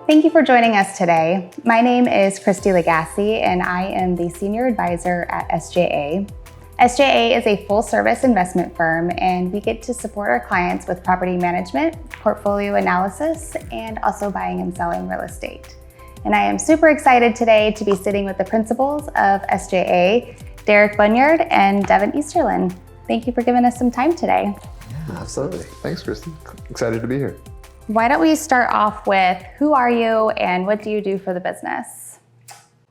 Thank you for joining us today. My name is Christy Legassi, and I am the Senior Advisor at SJA. SJA is a full-service investment firm, and we get to support our clients with property management, portfolio analysis, and also buying and selling real estate. And I am super excited today to be sitting with the principals of SJA, Derek Bunyard and Devin Easterlin. Thank you for giving us some time today. Yeah, absolutely. Thanks, Christy. Excited to be here. Why don't we start off with who are you and what do you do for the business?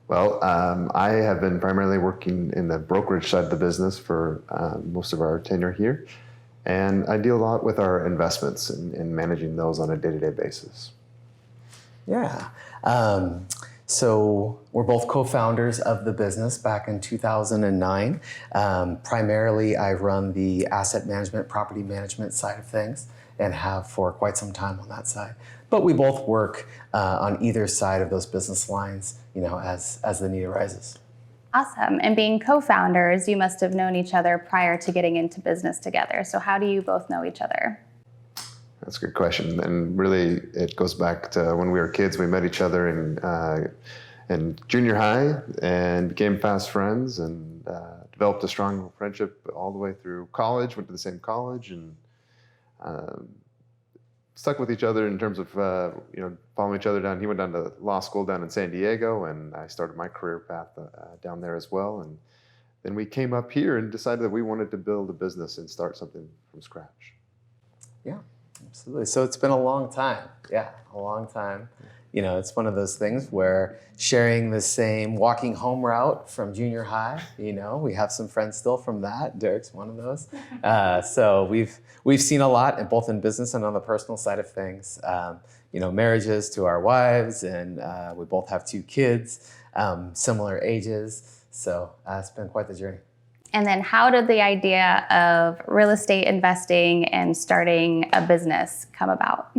Well, I have been primarily working in the brokerage side of the business for most of our tenure here. And I deal a lot with our investments and managing those on a day-to-day basis. Yeah. So we're both co-founders of the business back in 2009. Primarily, I run the asset management, property management side of things, and have for quite some time on that side. But we both work on either side of those business lines, as the need arises. Awesome. And being co-founders, you must have known each other prior to getting into business together. So how do you both know each other? That's a good question. And really, it goes back to when we were kids. We met each other in junior high and became fast friends and developed a strong friendship all the way through college, went to the same college, and stuck with each other in terms of following each other down. He went down to law school down in San Diego, and I started my career path down there as well. And then we came up here and decided that we wanted to build a business and start something from scratch. Yeah, absolutely. So it's been a long time. Yeah, a long time. It's one of those things where sharing the same walking home route from junior high, we have some friends still from that. Derek's one of those. So we've seen a lot, both in business and on the personal side of things. Marriages to our wives, and we both have 2 kids, similar ages. So it's been quite the journey. And then how did the idea of real estate investing and starting a business come about?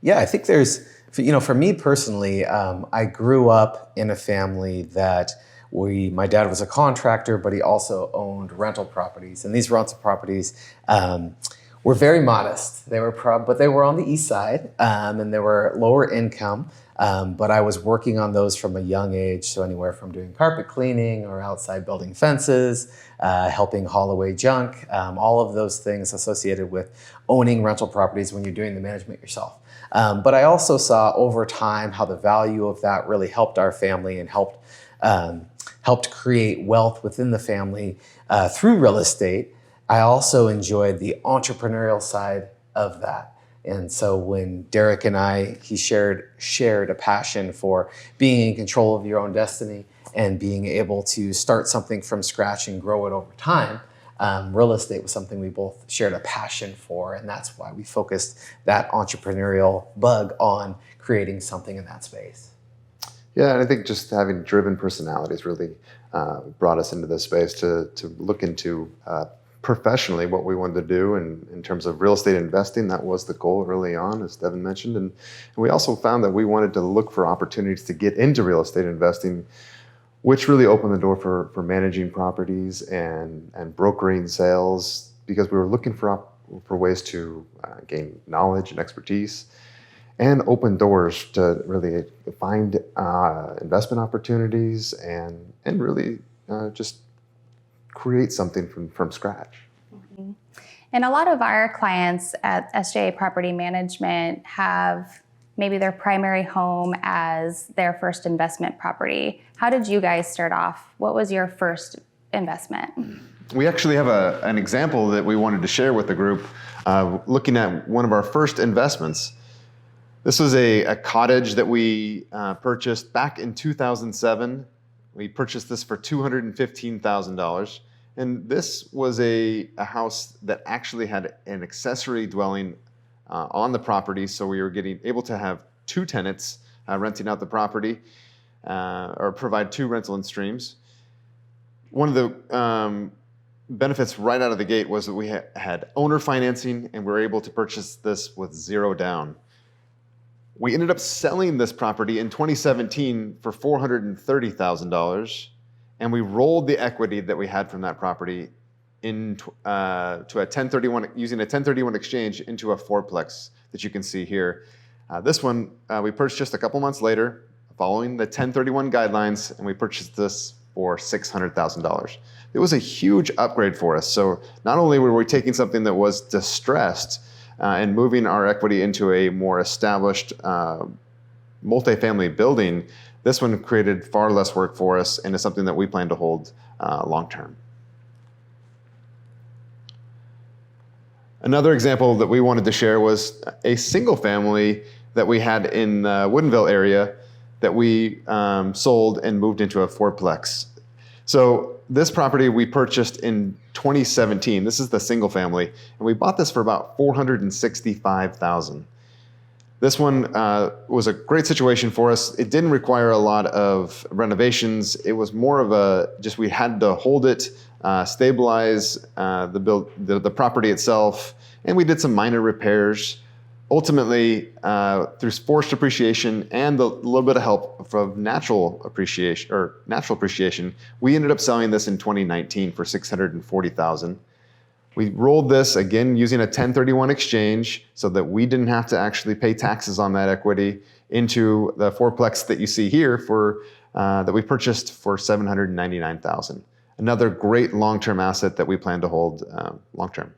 Yeah, I think for me personally, I grew up in a family that my dad was a contractor, but he also owned rental properties. And these rental properties were very modest. But they were on the east side, and they were lower income. But I was working on those from a young age, so anywhere from doing carpet cleaning or outside building fences, helping haul away junk, all of those things associated with owning rental properties when you're doing the management yourself. But I also saw over time how the value of that really helped our family and helped create wealth within the family through real estate. I also enjoyed the entrepreneurial side of that. And so when Derek and he shared a passion for being in control of your own destiny and being able to start something from scratch and grow it over time. Real estate was something we both shared a passion for, and that's why we focused that entrepreneurial bug on creating something in that space. Yeah, and I think just having driven personalities really brought us into this space to look into professionally what we wanted to do. And in terms of real estate investing, that was the goal early on, as Devin mentioned. And we also found that we wanted to look for opportunities to get into real estate investing, which really opened the door for managing properties and brokering sales, because we were looking for ways to gain knowledge and expertise and open doors to really find investment opportunities and really just create something from scratch. Mm-hmm. And a lot of our clients at SJA Property Management have maybe their primary home as their first investment property. How did you guys start off? What was your first investment? We actually have an example that we wanted to share with the group, looking at one of our first investments. This was a cottage that we purchased back in 2007. We purchased this for $215,000. And this was a house that actually had an accessory dwelling on the property. So we were able to have 2 tenants renting out the property or provide 2 rental streams. One of the benefits right out of the gate was that we had owner financing, and we were able to purchase this with 0 down. We ended up selling this property in 2017 for $430,000, and we rolled the equity that we had from that property to a 1031, using a 1031 exchange into a fourplex that you can see here. This one we purchased just a couple months later, following the 1031 guidelines, and we purchased this for $600,000. It was a huge upgrade for us. So not only were we taking something that was distressed and moving our equity into a more established multifamily building, this one created far less work for us and is something that we plan to hold long term. Another example that we wanted to share was a single family that we had in the Woodinville area that we sold and moved into a fourplex. So this property we purchased in 2017. This is the single family, and we bought this for about $465,000. This one was a great situation for us. It didn't require a lot of renovations. It was more of just we had to hold it, stabilize the property itself, and we did some minor repairs. Ultimately, through forced appreciation and a little bit of help from natural appreciation, we ended up selling this in 2019 for $640,000. We rolled this again using a 1031 exchange so that we didn't have to actually pay taxes on that equity into the fourplex that you see here that we purchased for $799,000. Another great long-term asset that we plan to hold long-term.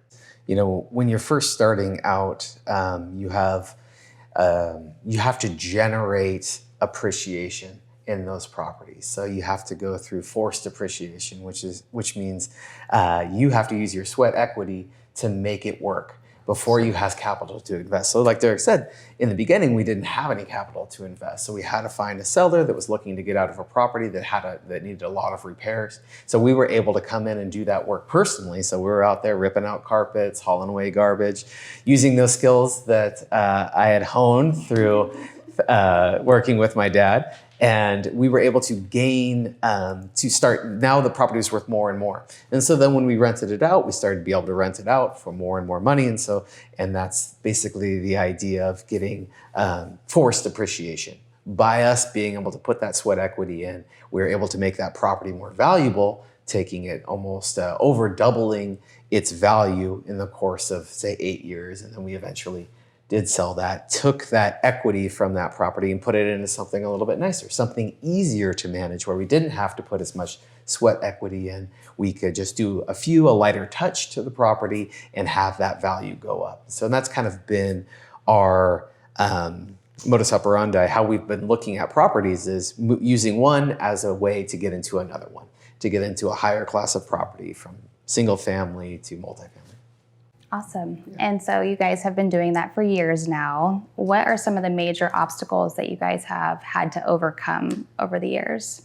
You know, when you're first starting out, you have to generate appreciation in those properties. So you have to go through forced appreciation, which means you have to use your sweat equity to make it work before you have capital to invest. So like Derek said, in the beginning, we didn't have any capital to invest. So we had to find a seller that was looking to get out of a property that needed a lot of repairs. So we were able to come in and do that work personally. So we were out there ripping out carpets, hauling away garbage, using those skills that I had honed through working with my dad. And we were able to gain, now the property was worth more and more. And so then when we rented it out, we started to be able to rent it out for more and more money. And that's basically the idea of getting forced appreciation. By us being able to put that sweat equity in, we were able to make that property more valuable, taking it almost over doubling its value in the course of, say, 8 years. And then we eventually did sell that, took that equity from that property and put it into something a little bit nicer, something easier to manage where we didn't have to put as much sweat equity in. We could just do a lighter touch to the property and have that value go up. So that's kind of been our modus operandi, how we've been looking at properties is using one as a way to get into another one, to get into a higher class of property from single family to multifamily. Awesome. And so you guys have been doing that for years now. What are some of the major obstacles that you guys have had to overcome over the years?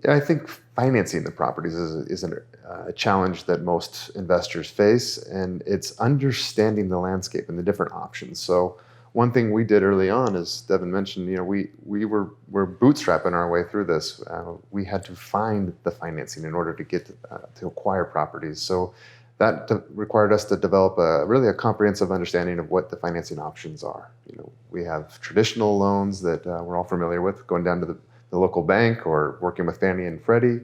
I think financing the properties is a challenge that most investors face, and it's understanding the landscape and the different options. So one thing we did early on, as Devin mentioned, we were bootstrapping our way through this. We had to find the financing in order to get to acquire properties. So that required us to develop a comprehensive understanding of what the financing options are. We have traditional loans that we're all familiar with, going down to the local bank or working with Fannie and Freddie.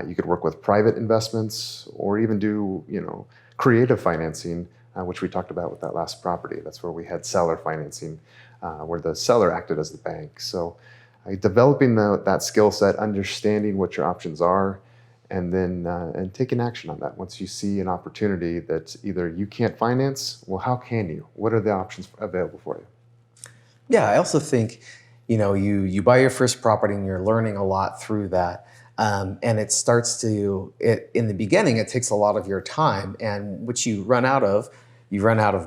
You could work with private investments or even do, creative financing, which we talked about with that last property. That's where we had seller financing, where the seller acted as the bank. So developing that skill set, understanding what your options are, and then and taking action on that. Once you see an opportunity that either you can't finance, well, how can you? What are the options available for you? Yeah, I also think, you buy your first property and you're learning a lot through that. And it starts in the beginning, it takes a lot of your time, and what you run out of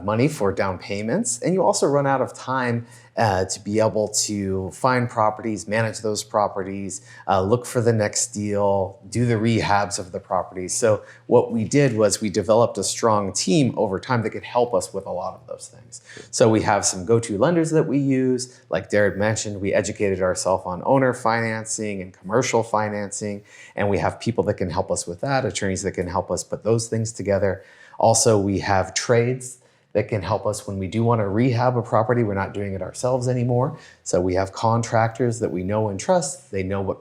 money for down payments, and you also run out of time to be able to find properties, manage those properties, look for the next deal, do the rehabs of the properties. So what we did was we developed a strong team over time that could help us with a lot of those things. So we have some go-to lenders that we use. Like Derek mentioned, we educated ourselves on owner financing and commercial financing, and we have people that can help us with that, attorneys that can help us put those things together. Also, we have trades that can help us when we do want to rehab a property. We're not doing it ourselves anymore. So we have contractors that we know and trust. They know what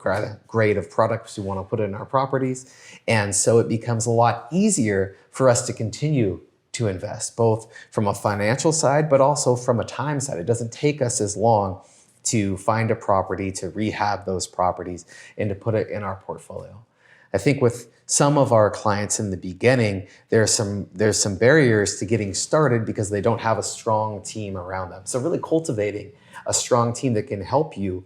grade of products we want to put in our properties. And so it becomes a lot easier for us to continue to to invest, both from a financial side, but also from a time side. It doesn't take us as long to find a property, to rehab those properties, and to put it in our portfolio. I think with some of our clients in the beginning, there's some barriers to getting started because they don't have a strong team around them. So really cultivating a strong team that can help you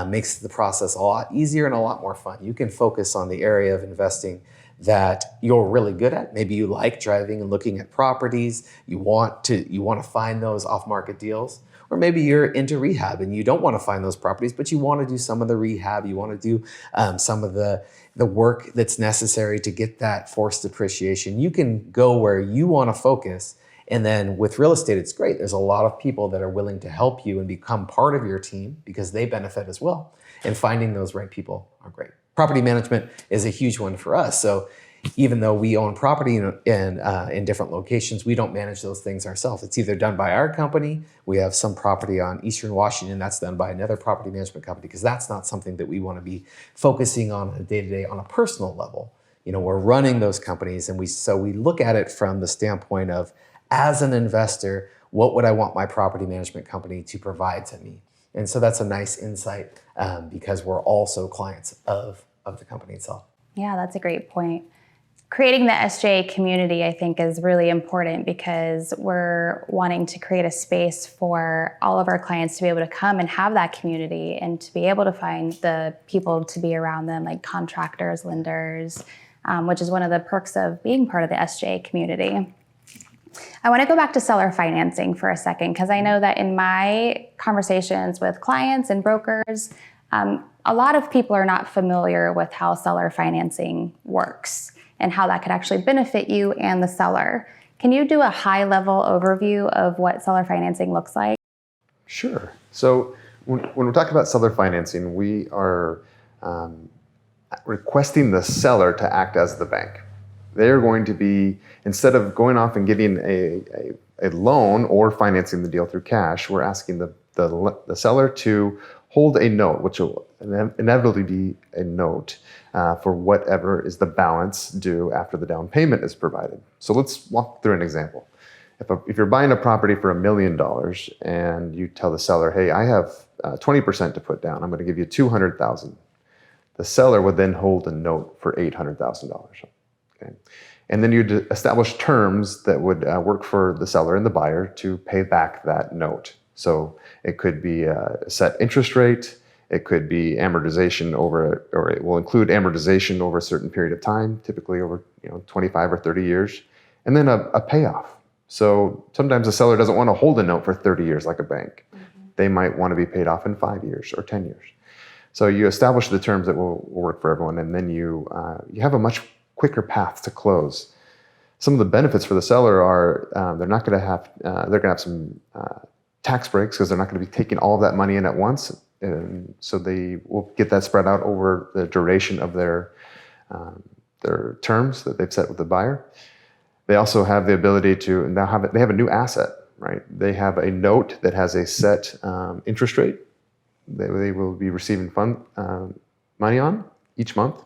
makes the process a lot easier and a lot more fun. You can focus on the area of investing that you're really good at. Maybe you like driving and looking at properties. You want to find those off-market deals. Or maybe you're into rehab and you don't want to find those properties, but you want to do some of the rehab. You want to do some of the work that's necessary to get that forced depreciation. You can go where you want to focus. And then with real estate, it's great. There's a lot of people that are willing to help you and become part of your team because they benefit as well. And finding those right people are great. Property management is a huge one for us. So even though we own property in different locations, we don't manage those things ourselves. It's either done by our company. We have some property on Eastern Washington that's done by another property management company because that's not something that we want to be focusing on a day-to-day on a personal level. We're running those companies, and we look at it from the standpoint of, as an investor, what would I want my property management company to provide to me? And so that's a nice insight because we're also clients of the company itself. Yeah, that's a great point. Creating the SJA community, I think, is really important because we're wanting to create a space for all of our clients to be able to come and have that community and to be able to find the people to be around them, like contractors, lenders, which is one of the perks of being part of the SJA community. I want to go back to seller financing for a second because I know that in my conversations with clients and brokers, a lot of people are not familiar with how seller financing works and how that could actually benefit you and the seller. Can you do a high-level overview of what seller financing looks like? Sure. So when we're talking about seller financing, we are requesting the seller to act as the bank. They're going to be, instead of going off and getting a loan or financing the deal through cash, we're asking the seller to hold a note, which will inevitably be a note for whatever is the balance due after the down payment is provided. So let's walk through an example. If you're buying a property for $1 million and you tell the seller, hey, I have 20% to put down, I'm going to give you $200,000. The seller would then hold a note for $800,000. Okay. And then you'd establish terms that would work for the seller and the buyer to pay back that note. So it could be a set interest rate, it could be amortization or it will include amortization over a certain period of time, typically over 25 or 30 years, and then a payoff. So sometimes the seller doesn't want to hold a note for 30 years like a bank. Mm-hmm. They might want to be paid off in 5 years or 10 years. So you establish the terms that will work for everyone, and then you have a much quicker path to close. Some of the benefits for the seller are they're going to have some tax breaks because they're not going to be taking all of that money in at once, and so they will get that spread out over the duration of their terms that they've set with the buyer. They also have the ability to now have a new asset, right? They have a note that has a set interest rate that they will be receiving money on each month.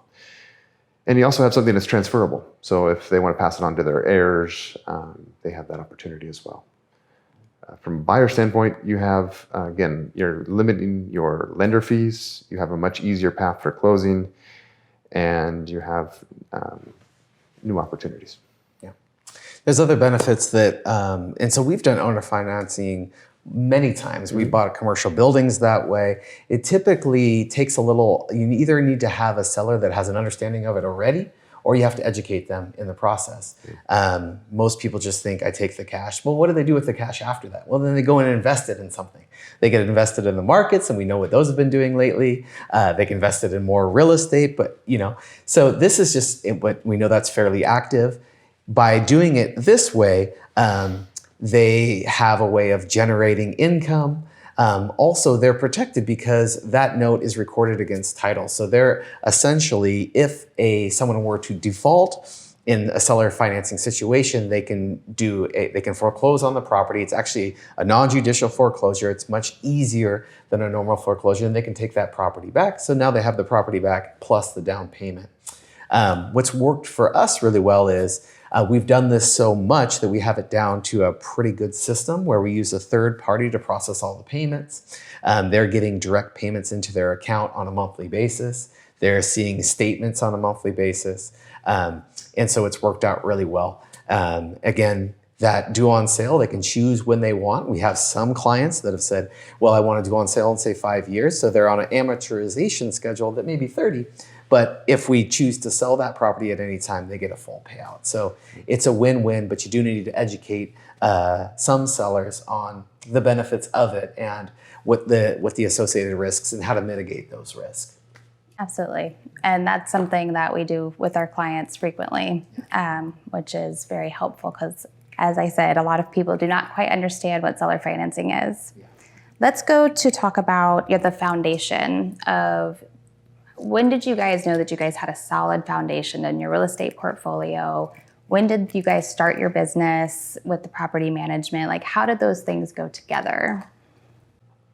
And you also have something that's transferable. So if they want to pass it on to their heirs, they have that opportunity as well. From a buyer standpoint, you have, again, you're limiting your lender fees. You have a much easier path for closing, and you have new opportunities. Yeah. There's other benefits that, and so we've done owner financing many times. We bought commercial buildings that way. It typically takes a little, you either need to have a seller that has an understanding of it already, or you have to educate them in the process. Most people just think, I take the cash. Well, what do they do with the cash after that? Well, then they go and invest it in something. They get invested in the markets, and we know what those have been doing lately. They get invested in more real estate, but so this is just, but we know that's fairly active. By doing it this way, they have a way of generating income. Also, they're protected because that note is recorded against title. So they're essentially, if someone were to default in a seller financing situation, they can foreclose on the property. It's actually a non-judicial foreclosure. It's much easier than a normal foreclosure, and they can take that property back. So now they have the property back plus the down payment. What's worked for us really well is we've done this so much that we have it down to a pretty good system where we use a third party to process all the payments. They're getting direct payments into their account on a monthly basis. They're seeing statements on a monthly basis. And so it's worked out really well. Again, that due on sale, they can choose when they want. We have some clients that have said, well, I want to do on sale in say 5 years. So they're on an amortization schedule that may be 30. But if we choose to sell that property at any time, they get a full payout. So it's a win-win, but you do need to educate some sellers on the benefits of it and what the associated risks and how to mitigate those risks. Absolutely. And that's something that we do with our clients frequently, which is very helpful because, as I said, a lot of people do not quite understand what seller financing is. Yeah. Let's go to talk about the foundation of when did you guys know that you guys had a solid foundation in your real estate portfolio? When did you guys start your business with the property management? Like, how did those things go together?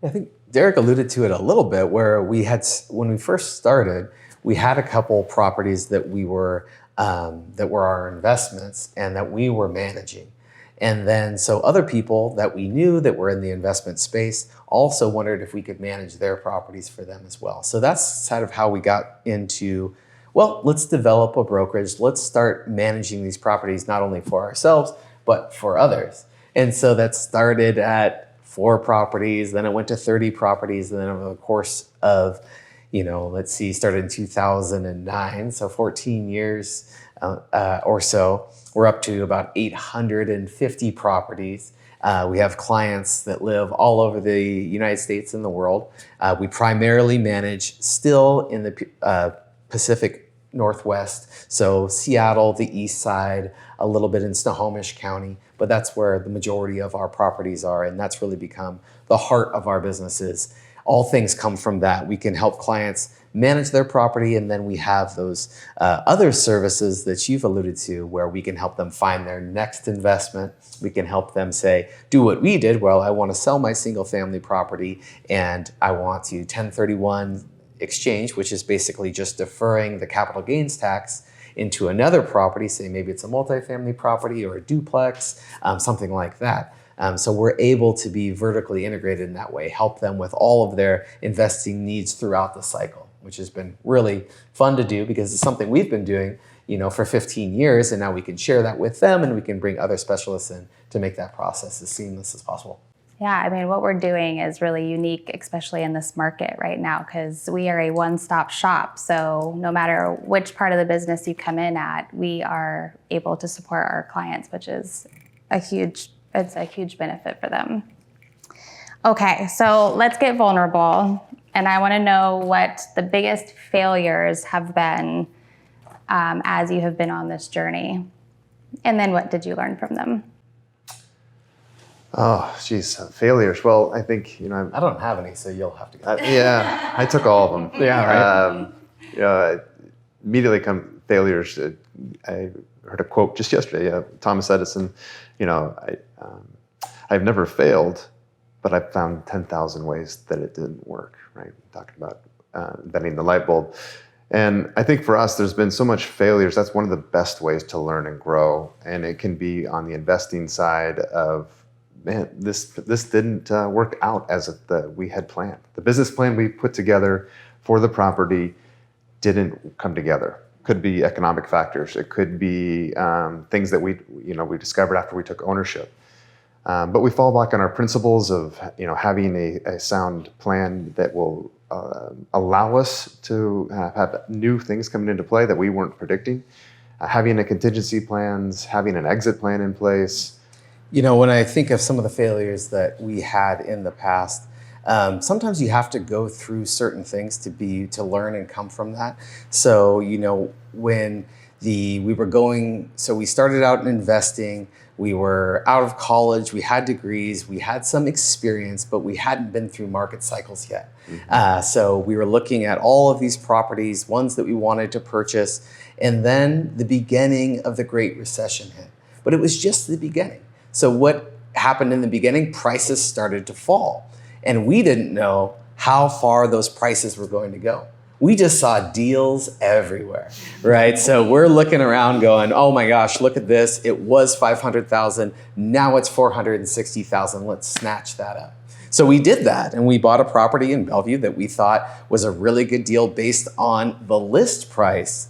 I think Derek alluded to it a little bit where when we first started, we had a couple properties that were our investments and that we were managing. And then so other people that we knew that were in the investment space also wondered if we could manage their properties for them as well. So that's kind of how we got into, well, let's develop a brokerage. Let's start managing these properties not only for ourselves, but for others. And so that started at 4 properties, then it went to 30 properties, and then over the course of, started in 2009, so 14 years or so, we're up to about 850 properties. We have clients that live all over the United States and the world. We primarily manage still in the Pacific Northwest, so Seattle, the east side, a little bit in Snohomish County, but that's where the majority of our properties are, and that's really become the heart of our businesses. All things come from that. We can help clients manage their property, and then we have those other services that you've alluded to where we can help them find their next investment. We can help them say, do what we did. Well, I want to sell my single family property and I want to 1031 exchange, which is basically just deferring the capital gains tax into another property. Say maybe it's a multifamily property or a duplex, something like that. So we're able to be vertically integrated in that way, help them with all of their investing needs throughout the cycle, which has been really fun to do because it's something we've been doing, for 15 years, and now we can share that with them and we can bring other specialists in to make that process as seamless as possible. Yeah, I mean, what we're doing is really unique, especially in this market right now, because we are a one-stop shop. So no matter which part of the business you come in at, we are able to support our clients, which is a huge benefit for them. Okay, so let's get vulnerable. And I want to know what the biggest failures have been as you have been on this journey. And then what did you learn from them? Oh, geez, failures. Well, I think, I don't have any, so you'll have to go. Yeah, I took all of them. Yeah, right. Immediately come failures. I heard a quote just yesterday, Thomas Edison, I've never failed, but I've found 10,000 ways that it didn't work, right? Talking about inventing the light bulb. And I think for us, there's been so much failures. That's one of the best ways to learn and grow. And it can be on the investing side of, man, this didn't work out as we had planned. The business plan we put together for the property didn't come together. Could be economic factors. It could be things that we discovered after we took ownership. But we fall back on our principles of having a sound plan that will allow us to have new things coming into play that we weren't predicting. Having a contingency plans, having an exit plan in place. When I think of some of the failures that we had in the past, sometimes you have to go through certain things to learn and come from that. So, when we started out in investing, we were out of college, we had degrees, we had some experience, but we hadn't been through market cycles yet. Mm-hmm. So we were looking at all of these properties, ones that we wanted to purchase, and then the beginning of the Great Recession hit. But it was just the beginning. So what happened in the beginning? Prices started to fall. And we didn't know how far those prices were going to go. we just saw deals everywhere, right? So we're looking around going, oh my gosh, look at this. It was 500,000. Now it's 460,000. Let's snatch that up. So we did that, and we bought a property in Bellevue that we thought was a really good deal based on the list price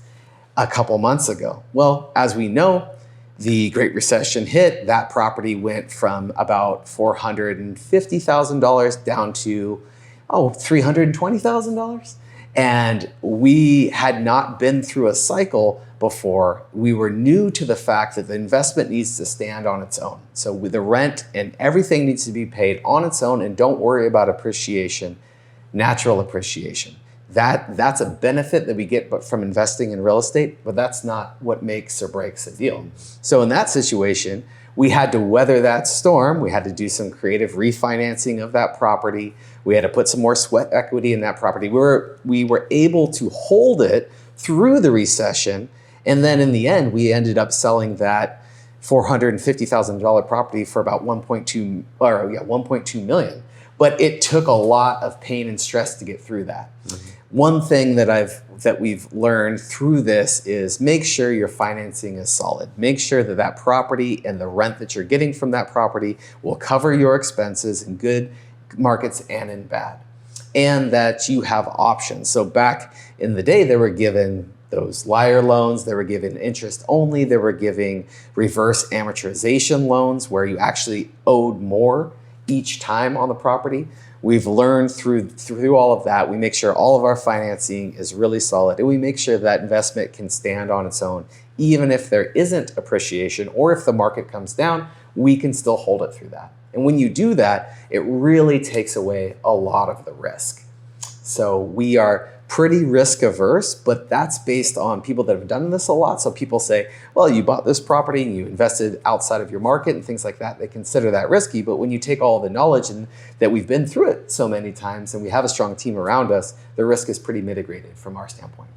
a couple months ago. Well, as we know, the Great Recession hit. That property went from about $450,000 down to, $320,000. And we had not been through a cycle before. We were new to the fact that the investment needs to stand on its own. So with the rent and everything needs to be paid on its own, and don't worry about appreciation, natural appreciation. That's a benefit that we get from investing in real estate, but that's not what makes or breaks a deal. So in that situation, we had to weather that storm. We had to do some creative refinancing of that property. We had to put some more sweat equity in that property. We were able to hold it through the recession. And then in the end, we ended up selling that $450,000 property for about 1.2 million. But it took a lot of pain and stress to get through that. Mm-hmm. One thing that we've learned through this is make sure your financing is solid. Make sure that property and the rent that you're getting from that property will cover your expenses in good markets and in bad, and that you have options. So back in the day, they were given those liar loans, they were given interest only, they were giving reverse amortization loans where you actually owed more each time on the property. We've learned through all of that. We make sure all of our financing is really solid, and we make sure that investment can stand on its own. Even if there isn't appreciation or if the market comes down, we can still hold it through that. And when you do that, it really takes away a lot of the risk. So we are pretty risk averse, but that's based on people that have done this a lot. So people say, well, you bought this property and you invested outside of your market and things like that. They consider that risky. But when you take all the knowledge and that we've been through it so many times and we have a strong team around us, the risk is pretty mitigated from our standpoint.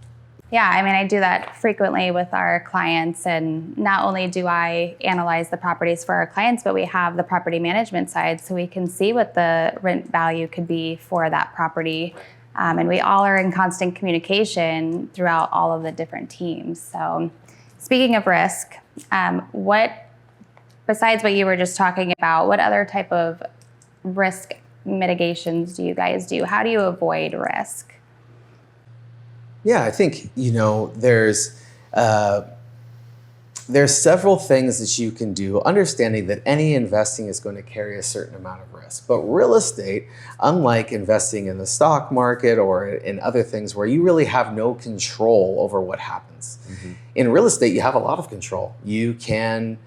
Yeah, I mean, I do that frequently with our clients. And not only do I analyze the properties for our clients, but we have the property management side so we can see what the rent value could be for that property. And we all are in constant communication throughout all of the different teams. So speaking of risk, besides what you were just talking about, what other type of risk mitigations do you guys do? How do you avoid risk? Yeah, I think, there's several things that you can do, understanding that any investing is going to carry a certain amount of risk. But real estate, unlike investing in the stock market or in other things where you really have no control over what happens. Mm-hmm. In real estate, you have a lot of control. You can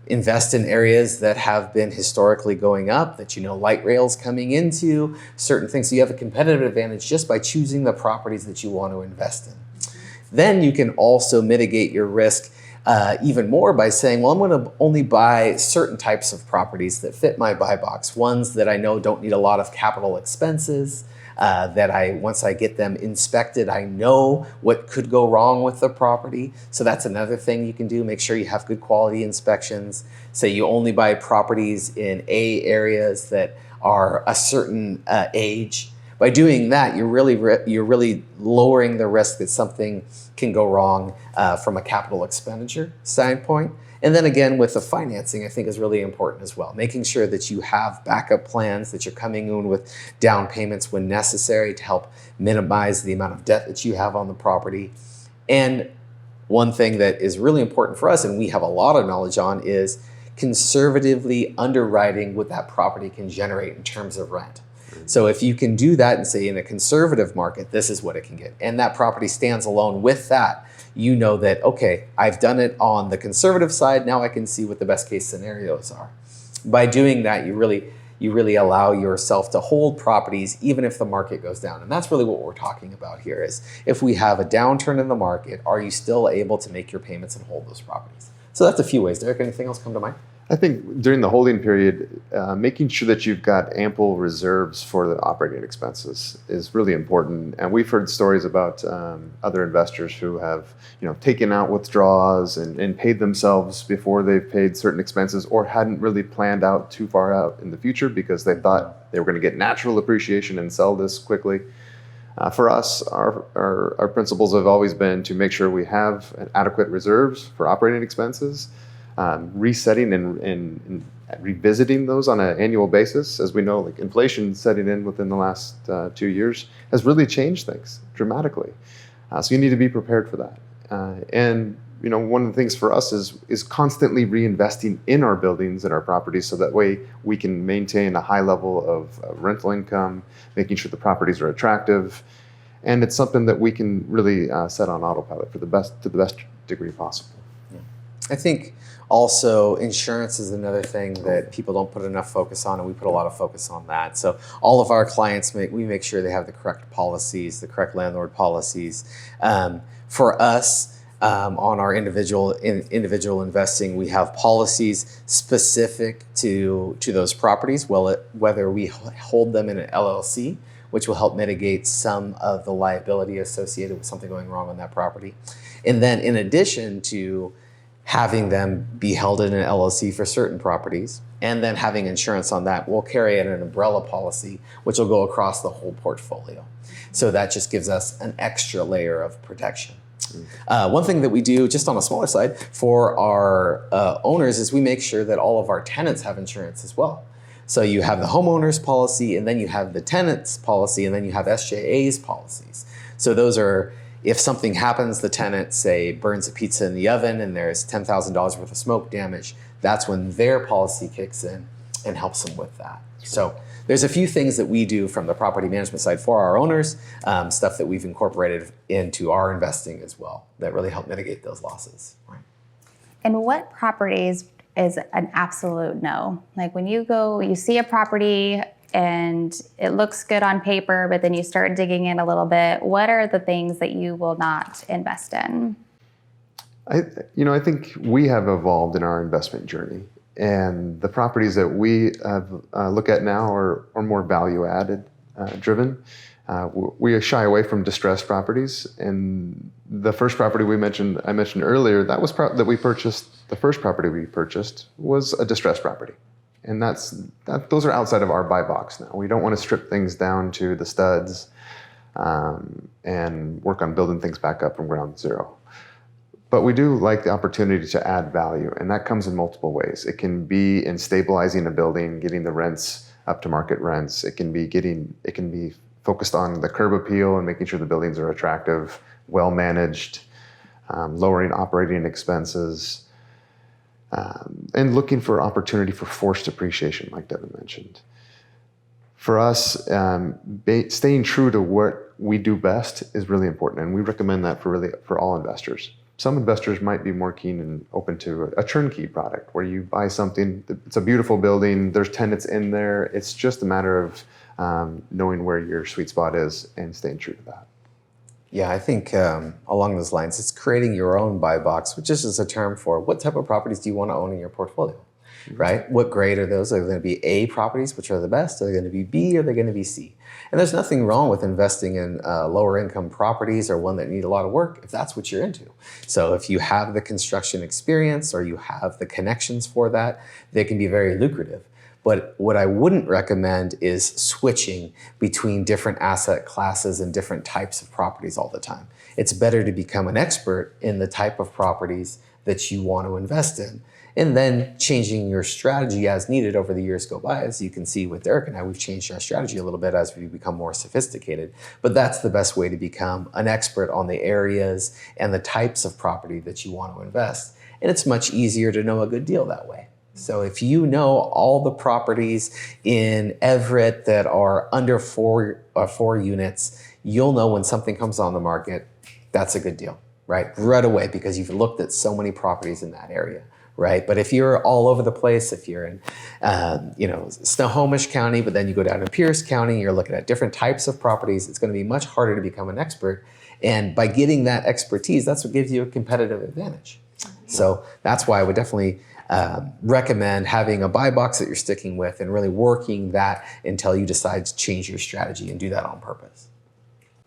invest in areas that have been historically going up, that light rail's coming into, certain things. So you have a competitive advantage just by choosing the properties that you want to invest in. Then you can also mitigate your risk even more by saying, well, I'm going to only buy certain types of properties that fit my buy box, ones that I know don't need a lot of capital expenses, once I get them inspected, I know what could go wrong with the property. So that's another thing you can do. Make sure you have good quality inspections. Say you only buy properties in A areas that are a certain age. By doing that, you're really lowering the risk that something can go wrong from a capital expenditure standpoint. And then again, with the financing, I think is really important as well. Making sure that you have backup plans, that you're coming in with down payments when necessary to help minimize the amount of debt that you have on the property. And one thing that is really important for us, and we have a lot of knowledge on, is conservatively underwriting what that property can generate in terms of rent. So if you can do that and say in a conservative market, this is what it can get, and that property stands alone with that, you know that, okay, I've done it on the conservative side, now I can see what the best case scenarios are. By doing that, you really allow yourself to hold properties even if the market goes down. And that's really what we're talking about here is if we have a downturn in the market, are you still able to make your payments and hold those properties? So that's a few ways. Derek, anything else come to mind? I think during the holding period, making sure that you've got ample reserves for the operating expenses is really important. And we've heard stories about other investors who have, taken out withdrawals and paid themselves before they've paid certain expenses, or hadn't really planned out too far out in the future because they thought they were going to get natural appreciation and sell this quickly. For us, our principles have always been to make sure we have adequate reserves for operating expenses, resetting and revisiting those on an annual basis. As we know, like inflation setting in within the last 2 years has really changed things dramatically. So you need to be prepared for that. And one of the things for us is constantly reinvesting in our buildings and our properties, so that way we can maintain a high level of rental income, making sure the properties are attractive, and it's something that we can really set on autopilot to the best degree possible. I think also insurance is another thing that people don't put enough focus on, and we put a lot of focus on that. So all of our clients, we make sure they have the correct policies, the correct landlord policies. For us, on our individual investing, we have policies specific to those properties, whether we hold them in an LLC, which will help mitigate some of the liability associated with something going wrong on that property. And then in addition to having them be held in an LLC for certain properties, and then having insurance on that, we'll carry an umbrella policy, which will go across the whole portfolio. So that just gives us an extra layer of protection. One thing that we do, just on a smaller side, for our owners is we make sure that all of our tenants have insurance as well. So you have the homeowner's policy, and then you have the tenant's policy, and then you have SJA's policies. So those are, if something happens, the tenant, say, burns a pizza in the oven and there's $10,000 worth of smoke damage, that's when their policy kicks in and helps them with that. So there's a few things that we do from the property management side for our owners, stuff that we've incorporated into our investing as well that really help mitigate those losses. Right. And what properties is an absolute no? Like when you go, you see a property and it looks good on paper, but then you start digging in a little bit, what are the things that you will not invest in? I think we have evolved in our investment journey. And the properties that we look at now are more value added driven. We shy away from distressed properties. And the first property I mentioned earlier, that we purchased. The first property we purchased was a distressed property, and those are outside of our buy box now. We don't want to strip things down to the studs and work on building things back up from ground zero. But we do like the opportunity to add value, and that comes in multiple ways. It can be in stabilizing a building, getting the rents up to market rents. It can be focused on the curb appeal and making sure the buildings are attractive, well managed, lowering operating expenses, and looking for opportunity for forced appreciation, like Devin mentioned. For us, staying true to what we do best is really important, and we recommend that for all investors. Some investors might be more keen and open to a turnkey product where you buy something, it's a beautiful building, there's tenants in there. It's just a matter of knowing where your sweet spot is and staying true to that. Yeah, I think along those lines, it's creating your own buy box, which is a term for what type of properties do you want to own in your portfolio, right? What grade are those? Are they going to be A properties, which are the best? Are they going to be B? Or are they going to be C? And there's nothing wrong with investing in lower income properties or one that need a lot of work if that's what you're into. So if you have the construction experience or you have the connections for that, they can be very lucrative. But what I wouldn't recommend is switching between different asset classes and different types of properties all the time. It's better to become an expert in the type of properties that you want to invest in, and then changing your strategy as needed over the years go by. As you can see with Derek and I, we've changed our strategy a little bit as we become more sophisticated. But that's the best way to become an expert on the areas and the types of property that you want to invest. And it's much easier to know a good deal that way. So if you know all the properties in Everett that are under four units, you'll know when something comes on the market, that's a good deal, right away, because you've looked at so many properties in that area. Right, but if you're all over the place, if you're in, Snohomish County, but then you go down to Pierce County, you're looking at different types of properties, it's going to be much harder to become an expert. And by getting that expertise, that's what gives you a competitive advantage. So that's why I would definitely recommend having a buy box that you're sticking with and really working that until you decide to change your strategy and do that on purpose.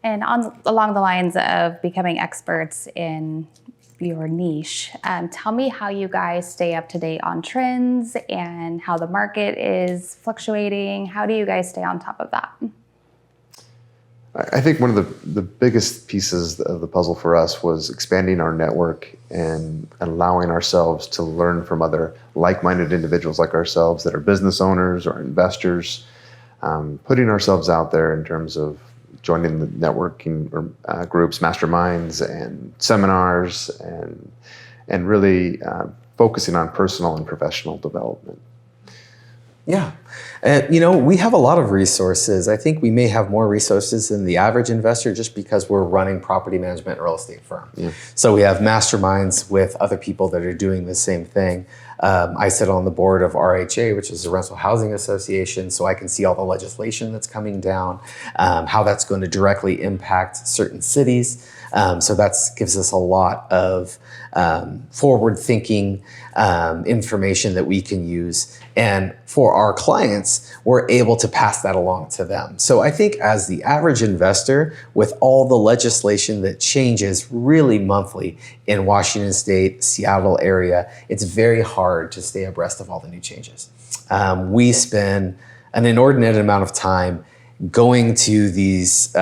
And along the lines of becoming experts in your niche, tell me how you guys stay up to date on trends and how the market is fluctuating. How do you guys stay on top of that? I think one of the biggest pieces of the puzzle for us was expanding our network and allowing ourselves to learn from other like-minded individuals like ourselves that are business owners or investors, putting ourselves out there in terms of joining the networking groups, masterminds, and seminars, and really focusing on personal and professional development. Yeah. We have a lot of resources. I think we may have more resources than the average investor just because we're running property management and real estate firm. Yeah. So we have masterminds with other people that are doing the same thing. I sit on the board of RHA, which is the Rental Housing Association, so I can see all the legislation that's coming down, how that's going to directly impact certain cities. So that gives us a lot of forward-thinking information that we can use. And for our clients, we're able to pass that along to them. So I think as the average investor, with all the legislation that changes really monthly in Washington State, Seattle area, it's very hard to stay abreast of all the new changes. We spend an inordinate amount of time going to these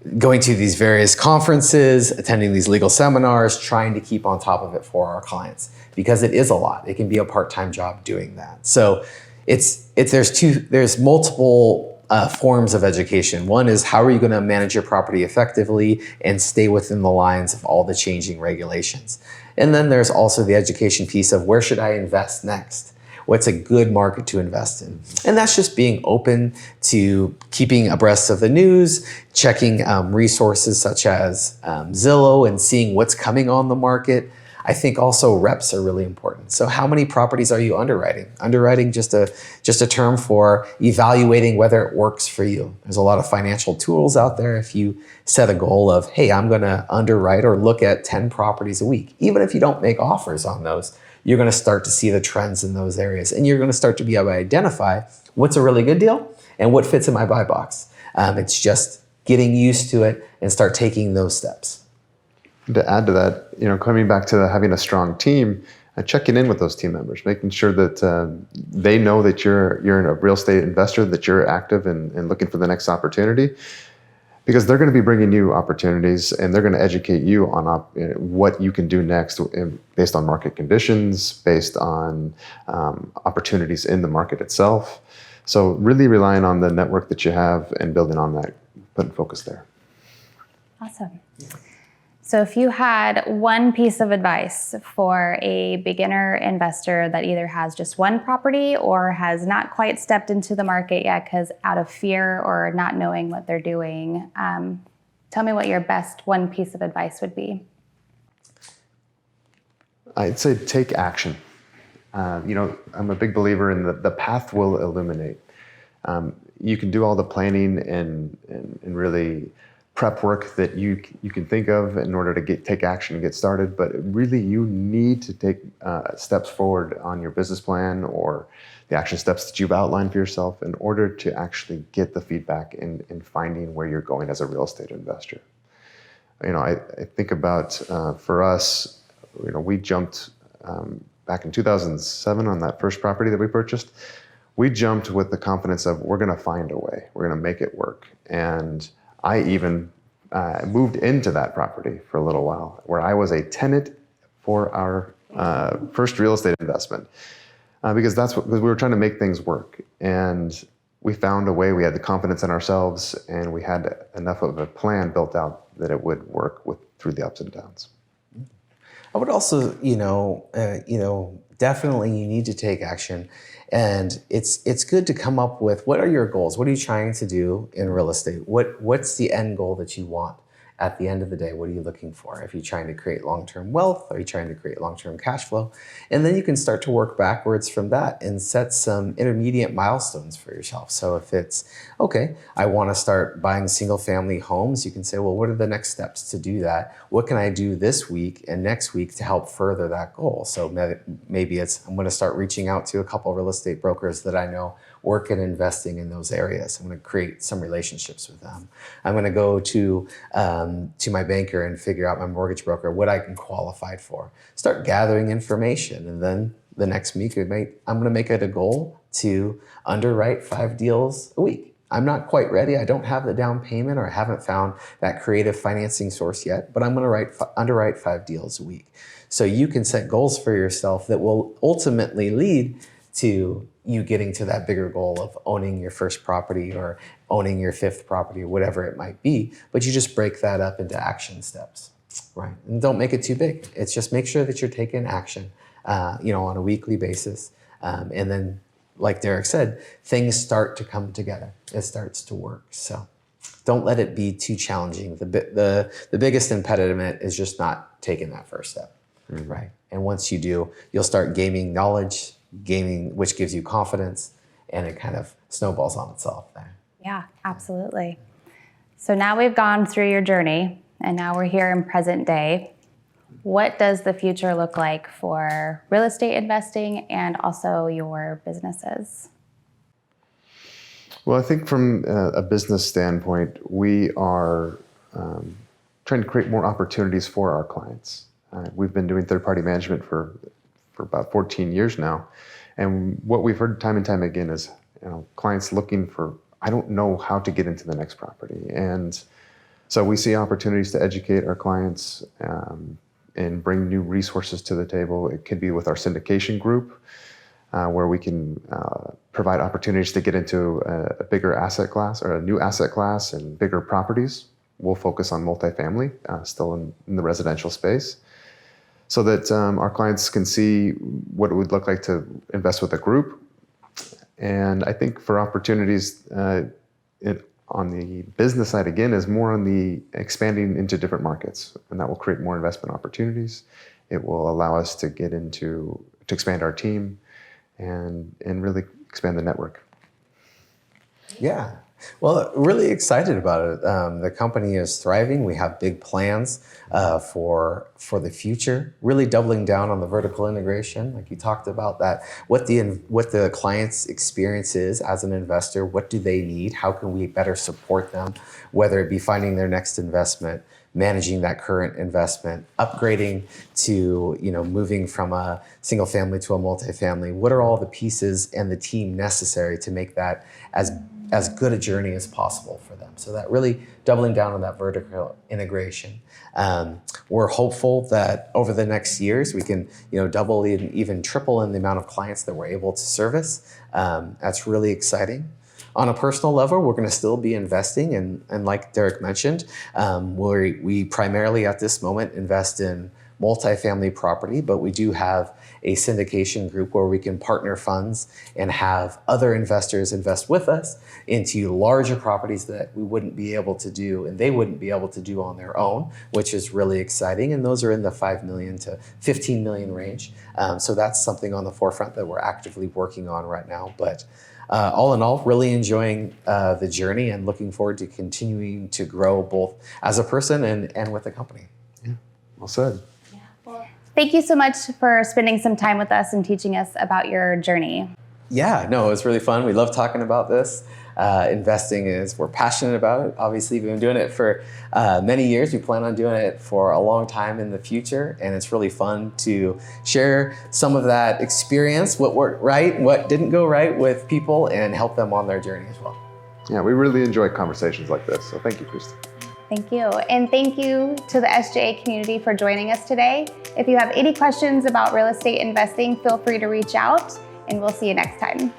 various conferences, attending these legal seminars, trying to keep on top of it for our clients, because it is a lot. It can be a part-time job doing that. So there's multiple forms of education. One is, how are you going to manage your property effectively and stay within the lines of all the changing regulations? And then there's also the education piece of, where should I invest next? What's a good market to invest in? And that's just being open to keeping abreast of the news, checking resources such as Zillow, and seeing what's coming on the market. I think also reps are really important. So how many properties are you underwriting? Underwriting, just a term for evaluating whether it works for you. There's a lot of financial tools out there. If you set a goal of, hey, I'm gonna underwrite or look at 10 properties a week, even if you don't make offers on those, you're gonna start to see the trends in those areas. And you're gonna start to be able to identify what's a really good deal and what fits in my buy box. It's just getting used to it and start taking those steps. To add to that, coming back to having a strong team, checking in with those team members, making sure that they know that you're a real estate investor, that you're active and looking for the next opportunity, because they're going to be bringing you opportunities and they're going to educate you on what you can do next based on market conditions, based on opportunities in the market itself. So really relying on the network that you have and building on that, putting focus there. Awesome. So if you had one piece of advice for a beginner investor that either has just one property or has not quite stepped into the market yet because out of fear or not knowing what they're doing, tell me what your best one piece of advice would be. I'd say take action. I'm a big believer in the path will illuminate. You can do all the planning and really prep work that you can think of in order to take action and get started, but really you need to take steps forward on your business plan or the action steps that you've outlined for yourself in order to actually get the feedback in finding where you're going as a real estate investor. I think about for us, we jumped back in 2007 on that first property that we purchased. We jumped with the confidence of, we're going to find a way, we're going to make it work. And I even moved into that property for a little while, where I was a tenant for our first real estate investment, because we were trying to make things work. And we found a way. We had the confidence in ourselves, and we had enough of a plan built out that it would work through the ups and downs. I would also, definitely you need to take action. And it's good to come up with, what are your goals? What are you trying to do in real estate? What's the end goal that you want at the end of the day? What are you looking for? If you're trying to create long-term wealth, are you trying to create long-term cash flow? And then you can start to work backwards from that and set some intermediate milestones for yourself. So if it's, okay, I want to start buying single-family homes, you can say, well, what are the next steps to do that? What can I do this week and next week to help further that goal? So maybe it's, I'm going to start reaching out to a couple of real estate brokers that I know work in investing in those areas. I'm going to create some relationships with them. I'm going to go to my banker and figure out, my mortgage broker, what I can qualify for. Start gathering information, and then the next week I'm going to make it a goal to underwrite 5 deals a week. I'm not quite ready. I don't have the down payment, or I haven't found that creative financing source yet, but I'm going to underwrite 5 deals a week. So you can set goals for yourself that will ultimately lead to you getting to that bigger goal of owning your first property or owning your 5th property or whatever it might be. But you just break that up into action steps, right? And don't make it too big. It's just make sure that you're taking action, on a weekly basis. And then, like Derek said, things start to come together. It starts to work. So don't let it be too challenging. The biggest impediment is just not taking that first step, right? And once you do, you'll start gaining knowledge, which gives you confidence, and it kind of snowballs on itself there. Yeah, absolutely. So now we've gone through your journey, and now we're here in present day. What does the future look like for real estate investing and also your businesses? Well, I think from a business standpoint, we are trying to create more opportunities for our clients. We've been doing third-party management for about 14 years now. And what we've heard time and time again is, clients looking for, I don't know how to get into the next property. And so we see opportunities to educate our clients and bring new resources to the table. It could be with our syndication group, where we can provide opportunities to get into a bigger asset class or a new asset class and bigger properties. We'll focus on multifamily, still in the residential space, so that our clients can see what it would look like to invest with a group. And I think for opportunities on the business side, again, is more on the expanding into different markets, and that will create more investment opportunities. It will allow us to to expand our team and really expand the network. Yeah. Well, really excited about it. The company is thriving. We have big plans for the future, really doubling down on the vertical integration. Like you talked about that, what the client's experience is as an investor, what do they need? How can we better support them, whether it be finding their next investment, managing that current investment, upgrading to, moving from a single family to a multifamily. What are all the pieces and the team necessary to make that as good a journey as possible for them? So that really doubling down on that vertical integration. We're hopeful that over the next years, we can, double and even triple in the amount of clients that we're able to service. That's really exciting. On a personal level, we're going to still be investing, and like Derek mentioned, we primarily at this moment invest in multifamily property, but we do have a syndication group where we can partner funds and have other investors invest with us into larger properties that we wouldn't be able to do and they wouldn't be able to do on their own, which is really exciting. And those are in the 5 million to 15 million range. So that's something on the forefront that we're actively working on right now. But all in all, really enjoying the journey and looking forward to continuing to grow both as a person and with the company. Yeah, well said. Thank you so much for spending some time with us and teaching us about your journey. Yeah, no, it was really fun. We love talking about this. Investing we're passionate about it. Obviously, we've been doing it for many years. We plan on doing it for a long time in the future. And it's really fun to share some of that experience, what worked right, what didn't go right with people, and help them on their journey as well. Yeah, we really enjoy conversations like this. So thank you, Christy. Thank you. And thank you to the SJA community for joining us today. If you have any questions about real estate investing, feel free to reach out, and we'll see you next time.